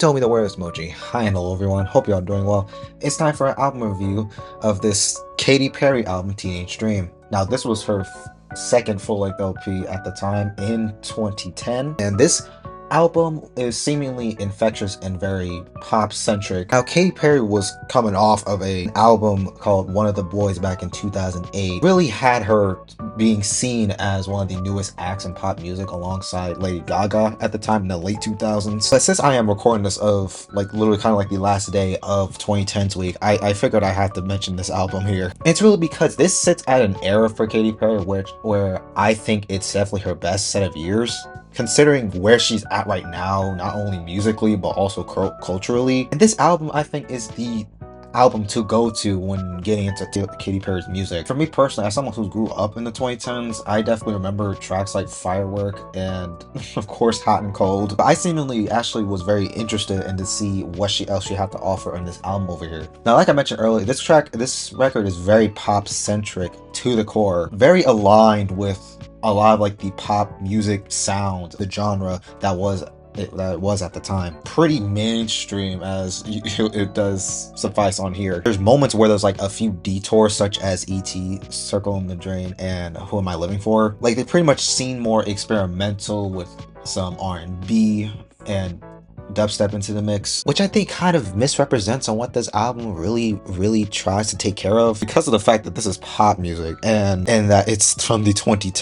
Tell me the words emoji. Hi and hello everyone, hope y'all doing well. It's time for an album review of this Katy Perry album, Teenage Dream. Now this was her second full-length LP at the time in 2010, and this album is seemingly infectious and very pop-centric. Now Katy Perry was coming off of an album called One of the Boys back in 2008. Really had her being seen as one of the newest acts in pop music alongside Lady Gaga at the time in the late 2000s. But since I am recording this of like literally kind of like the last day of 2010's week, I figured I had to mention this album here. It's really because this sits at an era for Katy Perry where I think it's definitely her best set of years, considering where she's at right now, not only musically but also culturally. And this album, I think, is the album to go to when getting into Katy Perry's music. For me personally, as someone who grew up in the 2010s, I definitely remember tracks like Firework and of course Hot and Cold. But I seemingly actually was very interested in to see what else she had to offer in this album over here. Now, like I mentioned earlier, this record is very pop centric to the core, very aligned with a lot of like the pop music sound, the genre that it was at the time. Pretty mainstream, as it does suffice on here. There's moments where there's like a few detours, such as E.T., Circle in the Drain, and Who Am I Living For? Like, they pretty much seem more experimental with some R&B and dubstep into the mix, which I think kind of misrepresents on what this album really tries to take care of, because of the fact that this is pop music and that it's from the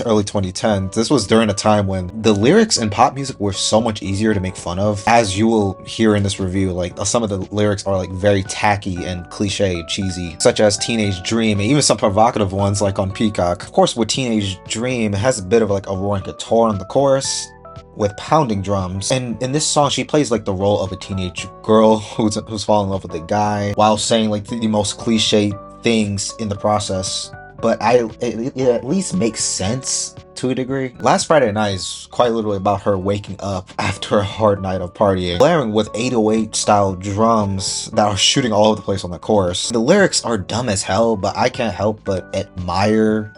early 2010s. This was during a time when the lyrics in pop music were so much easier to make fun of. As you will hear in this review, like some of the lyrics are like very tacky and cliche, cheesy, such as Teenage Dream, and even some provocative ones like on Peacock. Of course, with Teenage Dream, it has a bit of like a roaring guitar on the chorus with pounding drums, and in this song she plays like the role of a teenage girl who's fallen in love with a guy while saying like the most cliche things in the process, but it at least makes sense to a degree. Last Friday Night is quite literally about her waking up after a hard night of partying, blaring with 808 style drums that are shooting all over the place on the chorus. The lyrics are dumb as hell, but I can't help but admire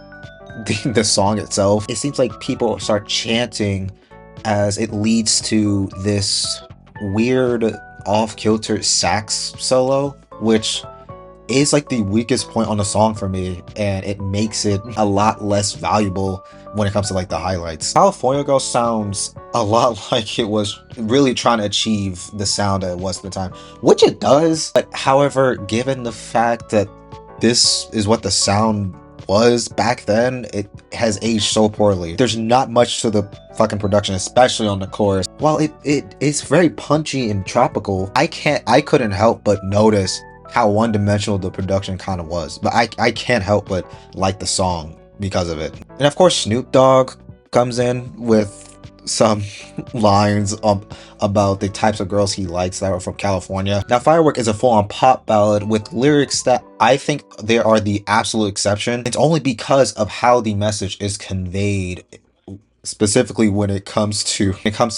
the song itself. It seems like people start chanting as it leads to this weird off-kilter sax solo, which is like the weakest point on the song for me, and it makes it a lot less valuable when it comes to like the highlights. California Girl sounds a lot like it was really trying to achieve the sound that it was at the time, which it does, but however, given the fact that this is what the sound was back then, it has aged so poorly. There's not much to the fucking production, especially on the chorus. While it's very punchy and tropical, I couldn't help but notice how one-dimensional the production kind of was. But I can't help but like the song because of it. And of course, Snoop Dogg comes in with some lines about the types of girls he likes that are from California. Now, Firework is a full-on pop ballad with lyrics that I think they are the absolute exception. It's only because of how the message is conveyed, specifically when it comes to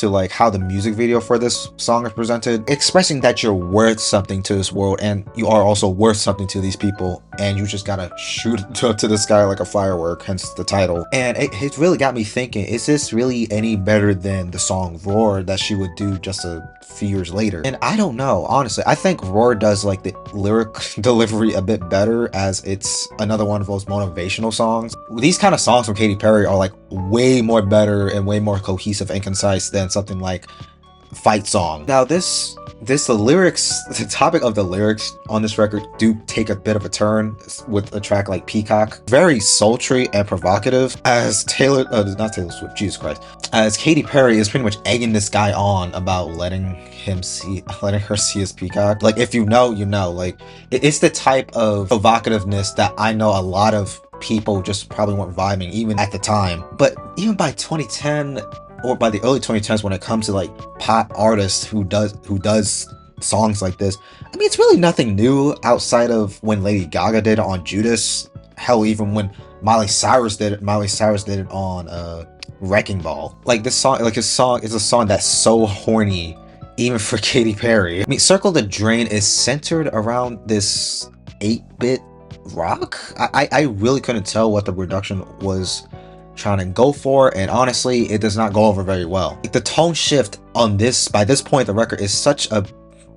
like how the music video for this song is presented, expressing that you're worth something to this world and you are also worth something to these people, and you just gotta shoot it up to the sky like a firework, hence the title. And it really got me thinking, is this really any better than the song Roar that she would do just a few years later? And I don't know, honestly. I think Roar does like the lyric delivery a bit better, as it's another one of those motivational songs. These kind of songs from Katy Perry are like way more better and way more cohesive and concise than something like Fight Song. Now the topic of the lyrics on this record do take a bit of a turn with a track like Peacock. Very sultry and provocative, as not Taylor Swift, Jesus Christ, as Katy Perry is pretty much egging this guy on about letting her see his peacock. Like, if you know, you know. Like, it's the type of provocativeness that I know a lot of people just probably weren't vibing even at the time. But even by 2010 or by the early 2010s, when it comes to like pop artists who does songs like this, I mean, it's really nothing new outside of when Lady Gaga did it on Judas. Hell, even when Miley Cyrus did it on Wrecking Ball. Like, this song is a song that's so horny even for Katy Perry. I mean, Circle the Drain is centered around this 8-bit rock. I really couldn't tell what the production was trying to go for, and honestly, it does not go over very well. Like, the tone shift on this, by this point, the record is such a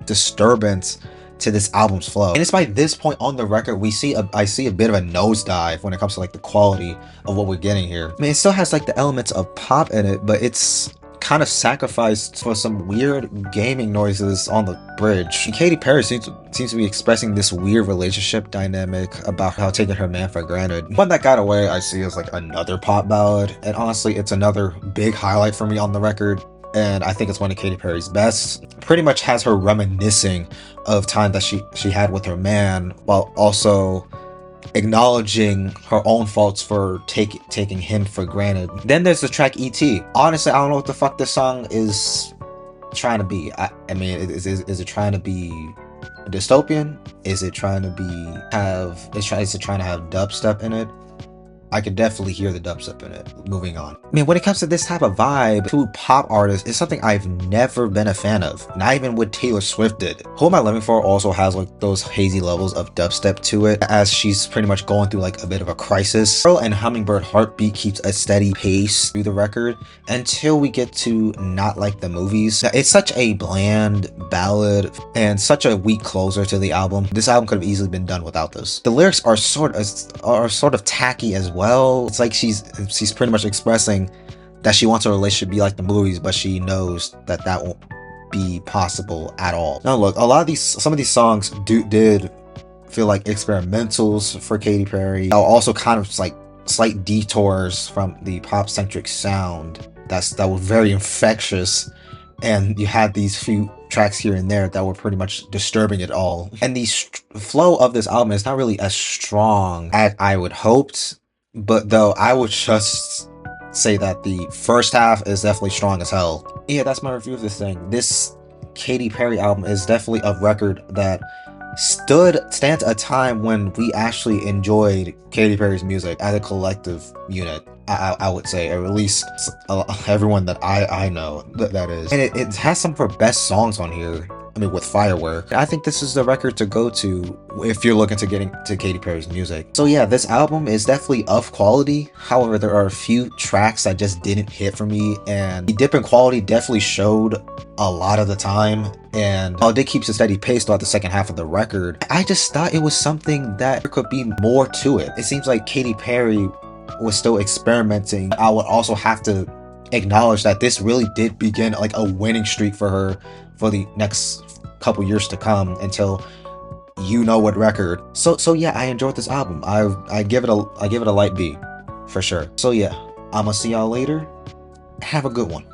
disturbance to this album's flow. And it's by this point on the record I see a bit of a nosedive when it comes to like the quality of what we're getting here. I mean, it still has like the elements of pop in it, but it's kind of sacrificed for some weird gaming noises on the bridge. And Katy Perry seems to be expressing this weird relationship dynamic about how taking her man for granted. One that got away I see as like another pop ballad, and honestly it's another big highlight for me on the record, and I think it's one of Katy Perry's best. Pretty much has her reminiscing of time that she had with her man, while also acknowledging her own faults for taking him for granted. Then there's the track E.T. Honestly, I don't know what the fuck this song is trying to be. I mean, is it trying to be dystopian? Is it trying to is it trying to have dubstep in it? I could definitely hear the dubstep in it. Moving on. I mean, when it comes to this type of vibe to pop artists, it's something I've never been a fan of. Not even what Taylor Swift did. Who Am I Living For also has like those hazy levels of dubstep to it, as she's pretty much going through like a bit of a crisis. Girl and Hummingbird Heartbeat keeps a steady pace through the record until we get to Not Like the Movies. It's such a bland ballad and such a weak closer to the album. This album could have easily been done without this. The lyrics are sort of tacky as well. It's like she's pretty much expressing that she wants her relationship to be like the movies, but she knows that won't be possible at all. Now look, some of these songs did feel like experimentals for Katy Perry. Also kind of like slight detours from the pop-centric sound that were very infectious, and you had these few tracks here and there that were pretty much disturbing it all. And the flow of this album is not really as strong as I would hoped. But though, I would just say that the first half is definitely strong as hell. Yeah, that's my review of this thing. This Katy Perry album is definitely a record that stands a time when we actually enjoyed Katy Perry's music as a collective unit. I would say, or at least everyone that I know that is. And it has some of her best songs on here. I mean, with Firework. I think this is the record to go to if you're looking to get into Katy Perry's music. So yeah, this album is definitely of quality. However, there are a few tracks that just didn't hit for me, and the dip in quality definitely showed a lot of the time. And while it did keep a steady pace throughout the second half of the record, I just thought it was something that there could be more to it. It seems like Katy Perry was still experimenting. I would also have to acknowledge that this really did begin like a winning streak for her for the next couple years to come, until you know what record. So yeah, I enjoyed this album. I give it a light B for sure. So yeah, I'ma see y'all later. Have a good one.